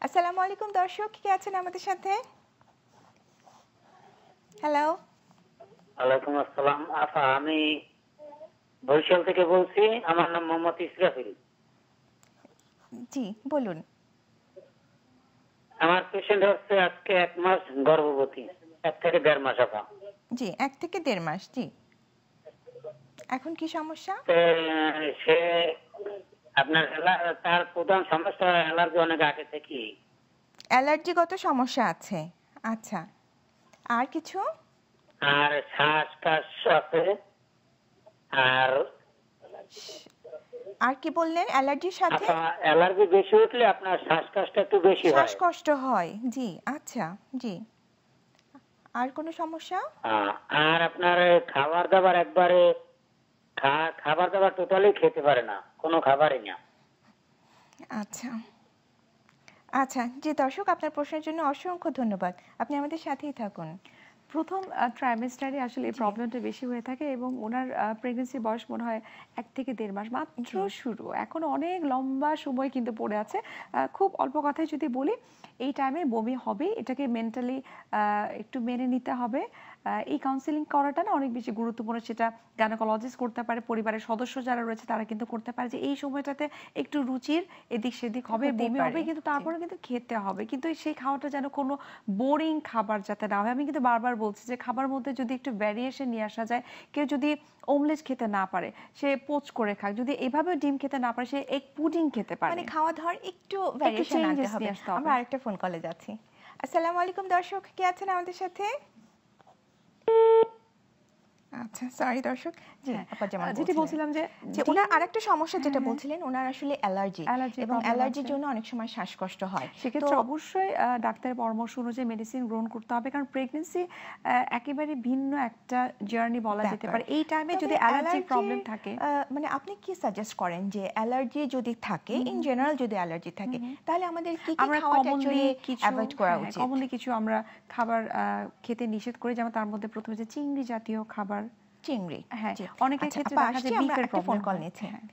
আসসালামু আলাইকুম দর্শক, কে আছেন আমাদের সাথে? হ্যালো। ওয়ালাইকুম আসসালাম। আফা, আমি বরিশাল থেকে বলছি। আমার নাম মোহাম্মদ ইসরাফিল। জি, বলুন। আমার পেশেন্ট হচ্ছে আজকে 1 মাস গর্ভবতী, 1 থেকে 1.5 মাস আফা। জি, 1 থেকে 1.5 মাস। জি, এখন কি সমস্যা? সে আপনার তার প্রধান সমস্যা অ্যালার্জি অনেক আগে থেকে। অ্যালার্জিগত সমস্যা আছে। আচ্ছা, আর কিছু? আর শ্বাসকষ্ট আছে। আর আর কি বললেন অ্যালার্জির সাথে? আপা, অ্যালার্জি বেশি উঠলে আপনার শ্বাসকষ্ট একটু বেশি হয়। শ্বাসকষ্ট হয়। জি, আচ্ছা। জি, আর কোনো সমস্যা? আর আপনার খাবার দাবার একবারে খাবার দাবার টোটালি খেতে পারে না, কোনো খাবারই না। আচ্ছা আচ্ছা, জি দর্শক, আপনার প্রশ্নের জন্য অসংখ্য ধন্যবাদ। আপনি আমাদের সাথেই থাকুন। প্রথম ট্রাইমেস্টারে আসলে এই প্রবলেমটা বেশি হয়ে থাকে এবং ওনার প্রেগন্যান্সির বয়স মনে হয় 1 থেকে 1.5 মাস মাত্র শুরু, এখনো অনেক লম্বা সময় কিন্তু পড়ে আছে। খুব অল্প কথায় যদি বলি, এই টাইমে বমি হবে, এটাকে মেন্টালি একটু মেনে নিতে হবে। এই কাউন্সিলিং করাটা না অনেক বেশি গুরুত্বপূর্ণ, সেটা গাইনোকোলজিস্ট করতে পারে, পরিবারের সদস্য যারা রয়েছে তারা কিন্তু করতে পারে, যে এই সময়টাতে একটু রুচির এদিক সেদিক হবে, বমি হবে, কিন্তু তারপরে কিন্তু খেতে হবে, কিন্তু সেই খাওয়াটা যেন কোনো বোরিং খাবার যাতে না হয়। আমি কিন্তু বারবার বলছি যে খাবার মধ্যে যদি একটু ভ্যারিয়েশন নিয়ে আসা যায়, কেউ যদি অমলেট খেতে না পারে সে পোচ করে খাক, যদি এভাবে ডিম খেতে না পারে সে এগ পুডিং খেতে পারে, মানে খাওয়া দাওয়ার একটু ভ্যারিয়েশন আনতে হবে। আমরা আরেকটা ফোন কলে যাচ্ছি। আসসালামু আলাইকুম দর্শক, কে আছেন আমাদের সাথে? আচ্ছা, সরি দর্শক। জি, আপা যেমন যেটা বলছিলাম যে ওনার আরেকটা সমস্যা যেটা বলছিলেন, ওনার আসলে অ্যালার্জি, এবং অ্যালার্জির জন্য অনেক সময় শ্বাসকষ্ট হয়। সেক্ষেত্রে অবশ্যই ডাক্তারের পরামর্শ অনুযায়ী মেডিসিন গ্রহণ করতে হবে, কারণ প্রেগন্যান্সি একেবারে ভিন্ন একটা জার্নি বলা যেতে পারে। এই টাইমে যদি অ্যালার্জির প্রবলেম থাকে, মানে আপনি কি সাজেস্ট করেন যে অ্যালার্জি যদি থাকে, ইন জেনারেল যদি অ্যালার্জি থাকে, তাহলে আমাদের কি কি খাওয়াটা অ্যাকচুয়ালি অ্যাভয়েড করা উচিত? কমনলি কিছু আমরা খাবার খেতে নিষেধ করি, যেমন তার মধ্যে প্রথমে যে চিংড়ি জাতীয় খাবার। চিংড়ি, হ্যাঁ, অনেকের ক্ষেত্রে দেখা যায় বিফের প্রবলেম হয়।